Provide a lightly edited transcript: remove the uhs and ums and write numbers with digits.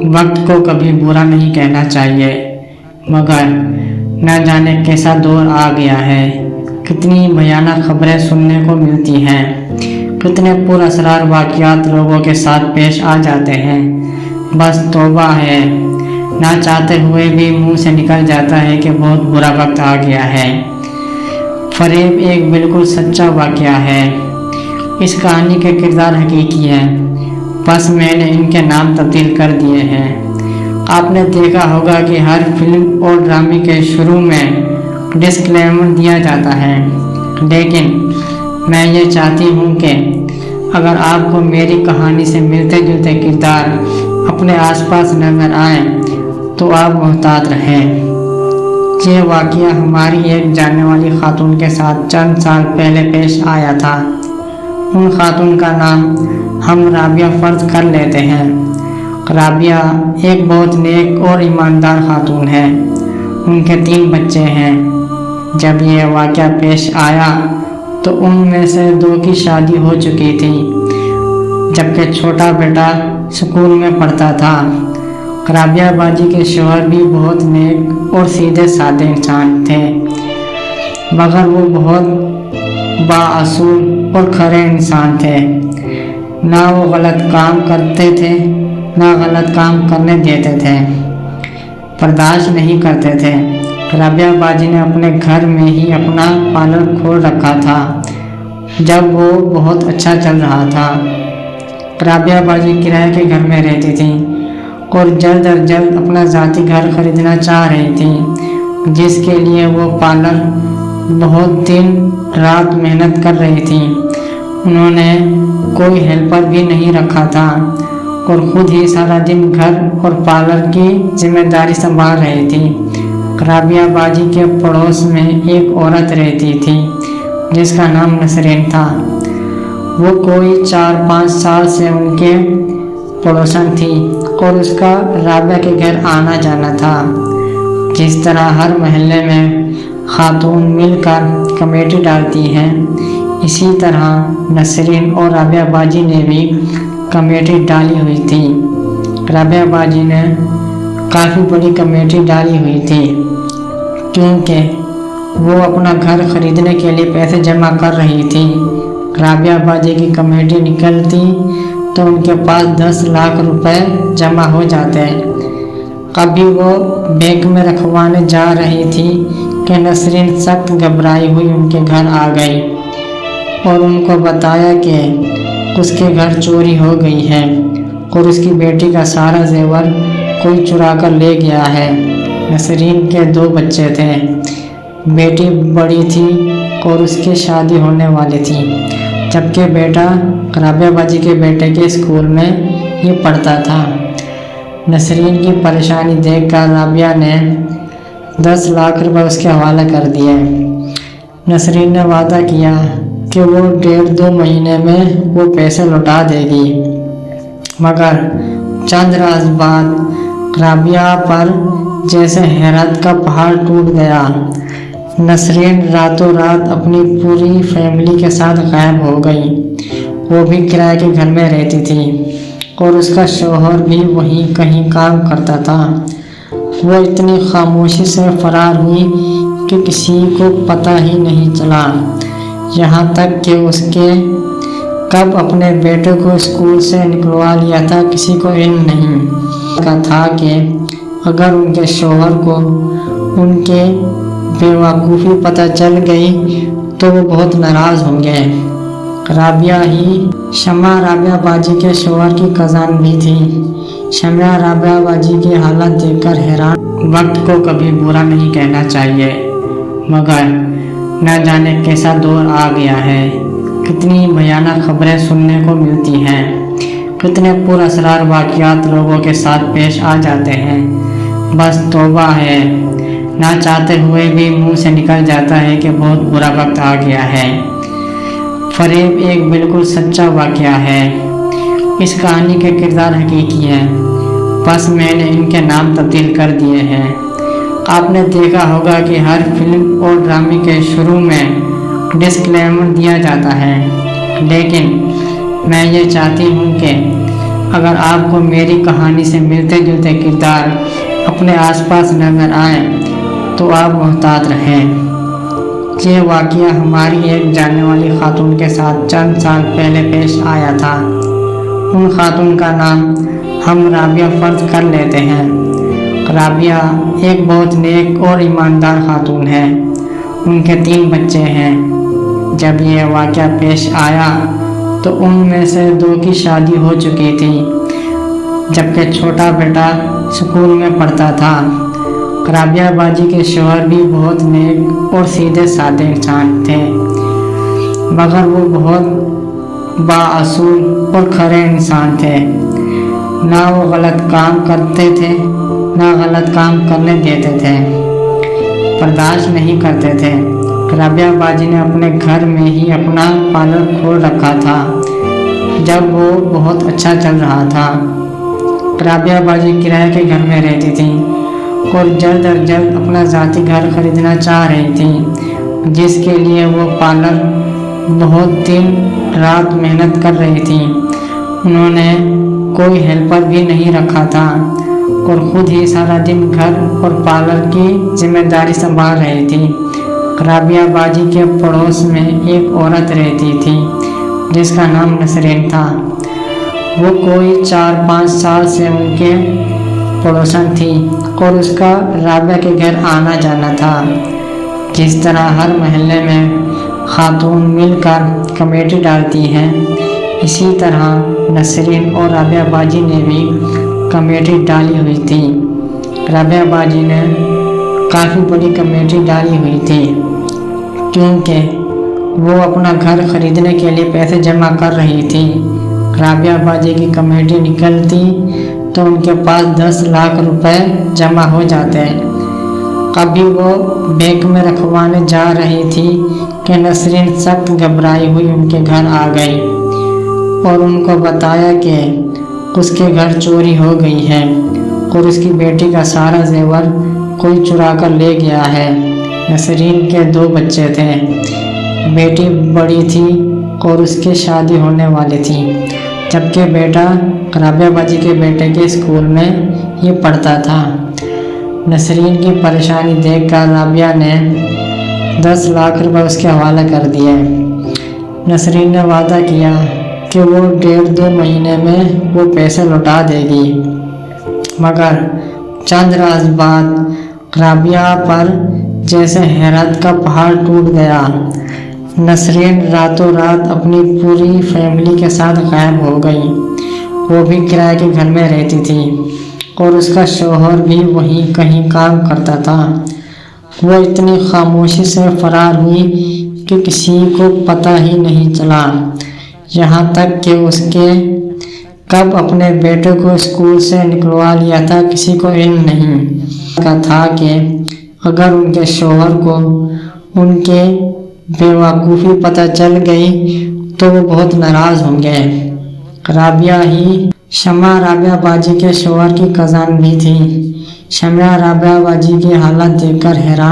वक्त को कभी बुरा नहीं कहना चाहिए, मगर न जाने कैसा दौर आ गया है। कितनी भयानक खबरें सुनने को मिलती हैं, कितने पुरअसरार वाक़यात लोगों के साथ पेश आ जाते हैं। बस तौबा है, ना चाहते हुए भी मुंह से निकल जाता है कि बहुत बुरा वक्त आ गया है। फरेब एक बिल्कुल सच्चा वाक़या है। इस कहानी के किरदार हकीकी हैं, बस मैंने इनके नाम तब्दील कर दिए हैं। आपने देखा होगा कि हर फिल्म और ड्रामे के शुरू में डिस्क्लेमर दिया जाता है, लेकिन मैं ये चाहती हूँ कि अगर आपको मेरी कहानी से मिलते जुलते किरदार अपने आसपास नजर आए तो आप मुहतात रहें। ये वाक़या हमारी एक जानने वाली खातून के साथ चंद साल पहले पेश आया था। उन खातून का नाम हम राबिया फ़र्ज कर लेते हैं। राबिया एक बहुत नेक और ईमानदार खातून है। उनके 3 बच्चे हैं। जब ये वाक़या पेश आया तो उनमें से 2 की शादी हो चुकी थी, जबकि छोटा बेटा स्कूल में पढ़ता था। राबिया बाजी के शौहर भी बहुत नेक और सीधे साधे इंसान थे, मगर वो बहुत बाअसूल और खरे इंसान थे। ना वो गलत काम करते थे, ना गलत काम करने देते थे, बर्दाश्त नहीं करते थे। राबिया बाजी ने अपने घर में ही अपना पार्लर खोल रखा था, जब वो बहुत अच्छा चल रहा था। राबिया बाजी किराए के घर में रहती थी और जल्द अज जल्द अपना ज़ाती घर खरीदना चाह रही थी, जिसके लिए वो पार्लर बहुत दिन रात मेहनत कर रही थी। उन्होंने कोई हेल्पर भी नहीं रखा था और ख़ुद ही सारा दिन घर और पार्लर की जिम्मेदारी संभाल रही थी। राबिया बाजी के पड़ोस में एक औरत रहती थी जिसका नाम नसरीन था। वो कोई 4-5 साल से उनके पड़ोसन थी और उसका राबिया के घर आना जाना था। जिस तरह हर महल्ले में खातून मिलकर कमेटी डालती हैं, इसी तरह नसरीन और राबिया बाजी ने भी कमेटी डाली हुई थी। राबिया बाजी ने काफ़ी बड़ी कमेटी डाली हुई थी, क्योंकि वो अपना घर खरीदने के लिए पैसे जमा कर रही थी। राबिया बाजी की कमेटी निकलती तो उनके पास 10 लाख रुपए जमा हो जाते। कभी वो बैंक में रखवाने जा रही थी कि नसरीन सख्त घबराई हुई उनके घर आ गई और उनको बताया कि उसके घर चोरी हो गई है और उसकी बेटी का सारा जेवर कोई चुरा कर ले गया है। नसरीन के 2 बच्चे थे, बेटी बड़ी थी और उसकी शादी होने वाली थी, जबकि बेटा राबिया बाजी के बेटे के स्कूल में ही पढ़ता था। नसरीन की परेशानी देखकर राबिया ने 10 लाख रुपए उसके हवाले कर दिए। नसरीन ने वादा किया कि वो 1.5-2 महीने में वो पैसे लौटा देगी, मगर चंद रात बाद राबिया पर जैसे हैरत का पहाड़ टूट गया। नसरीन रातों रात अपनी पूरी फैमिली के साथ गायब हो गई। वो भी किराए के घर में रहती थी और उसका शौहर भी वहीं कहीं काम करता था। वो इतनी खामोशी से फरार हुई कि किसी को पता ही नहीं चला, यहाँ तक कि उसके कब अपने बेटे को स्कूल से निकलवा लिया था किसी को इल्म नहीं था कि अगर उनके शौहर को उनके बेवकूफ़ी पता चल गई तो वो बहुत नाराज़ होंगे। राबिया ही शमा राबिया बाजी के शौहर की कज़ान भी थी। शमा राबिया बाजी की हालत देखकर हैरान। वक्त को कभी बुरा नहीं कहना चाहिए, मगर न जाने कैसा दौर आ गया है। कितनी भयानक खबरें सुनने को मिलती हैं, कितने पुरअसरार वाक़यात लोगों के साथ पेश आ जाते हैं। बस तौबा है, ना चाहते हुए भी मुंह से निकल जाता है कि बहुत बुरा वक्त आ गया है। फरेब एक बिल्कुल सच्चा वाक़या है। इस कहानी के किरदार हकीकी हैं, बस मैंने इनके नाम तब्दील कर दिए हैं। आपने देखा होगा कि हर फिल्म और ड्रामे के शुरू में डिस्क्लेमर दिया जाता है, लेकिन मैं ये चाहती हूँ कि اگر آپ کو میری کہانی سے ملتے جلتے کردار اپنے آس پاس نظر آئیں تو آپ محتاط رہیں۔ یہ واقعہ ہماری ایک جاننے والی خاتون کے ساتھ چند سال پہلے پیش آیا تھا۔ ان خاتون کا نام ہم رابعہ فرض کر لیتے ہیں۔ رابعہ ایک بہت نیک اور ایماندار خاتون ہے۔ ان کے 3 بچے ہیں۔ جب یہ واقعہ پیش آیا تو ان میں سے 2 کی شادی ہو چکی تھی، جبکہ چھوٹا بیٹا اسکول میں پڑھتا تھا۔ رابعہ باجی کے شوہر بھی بہت نیک اور سیدھے سادے انسان تھے، مگر وہ بہت بااصول اور کھرے انسان تھے۔ نہ وہ غلط کام کرتے تھے، نہ غلط کام کرنے دیتے تھے، برداشت نہیں کرتے تھے۔ رابعہ باجی نے اپنے گھر میں ہی اپنا پارلر کھول رکھا تھا جب وہ بہت اچھا چل رہا تھا۔ رابعہ باجی کرائے کے گھر میں رہتی تھی اور جلد از جلد اپنا ذاتی گھر خریدنا چاہ رہی تھی، جس کے لیے وہ پارلر بہت دن رات محنت کر رہی تھی۔ انہوں نے کوئی ہیلپر بھی نہیں رکھا تھا اور خود ہی سارا دن گھر اور پارلر کی ذمہ داری سنبھال رہی تھی۔ رابعہ باجی کے پڑوس میں ایک عورت رہتی تھی جس کا نام نسرین تھا۔ وہ کوئی 4-5 سال سے ان کے پڑوسن تھی اور اس کا رابعہ کے گھر آنا جانا تھا۔ جس طرح ہر محلے میں خاتون مل کر کمیٹی ڈالتی ہیں، اسی طرح نسرین اور رابعہ باجی نے بھی کمیٹی ڈالی ہوئی تھی۔ رابعہ باجی نے کافی بڑی کمیٹی ڈالی ہوئی تھی کیونکہ وہ اپنا گھر خریدنے کے لیے پیسے جمع کر رہی تھی۔ رابعہ باجی کی کمیٹی نکلتی تو ان کے پاس 10 لاکھ روپے جمع ہو جاتے۔ ابھی وہ بینک میں رکھوانے جا رہی تھی کہ نسرین سخت گھبرائی ہوئی ان کے گھر آ گئی اور ان کو بتایا کہ اس کے گھر چوری ہو گئی ہے اور اس کی بیٹی کا سارا زیور کوئی چرا کر لے گیا ہے۔ نسرین کے 2 بچے تھے، بیٹی بڑی تھی اور اس کی شادی ہونے والی تھی، جبکہ بیٹا رابعہ باجی کے بیٹے کے اسکول میں ہی پڑھتا تھا۔ نسرین کی پریشانی دیکھ کر رابعہ نے 10 لاکھ روپے اس کے حوالے کر دیے۔ نسرین نے وعدہ کیا کہ وہ 1.5-2 مہینے میں وہ پیسے لوٹا دے گی، مگر چند روز بعد رابعہ پر جیسے حیرت کا پہاڑ ٹوٹ گیا۔ نسرین راتوں رات اپنی پوری فیملی کے ساتھ غائب ہو گئی۔ وہ بھی کرائے کے گھر میں رہتی تھی اور اس کا شوہر بھی وہیں کہیں کام کرتا تھا۔ وہ اتنی خاموشی سے فرار ہوئی کہ کسی کو پتہ ہی نہیں چلا، یہاں تک کہ اس کے کب اپنے بیٹے کو اسکول سے نکلوا لیا تھا کسی کو علم نہیں تھا کہ اگر ان کے شوہر کو ان کے بیوقوفی پتہ چل گئی تو وہ بہت ناراض ہوں گے۔ شمع رابعہ باجی کے شوہر کی کزن بھی تھی۔ شمع رابعہ باجی کی حالت دیکھ کر حیران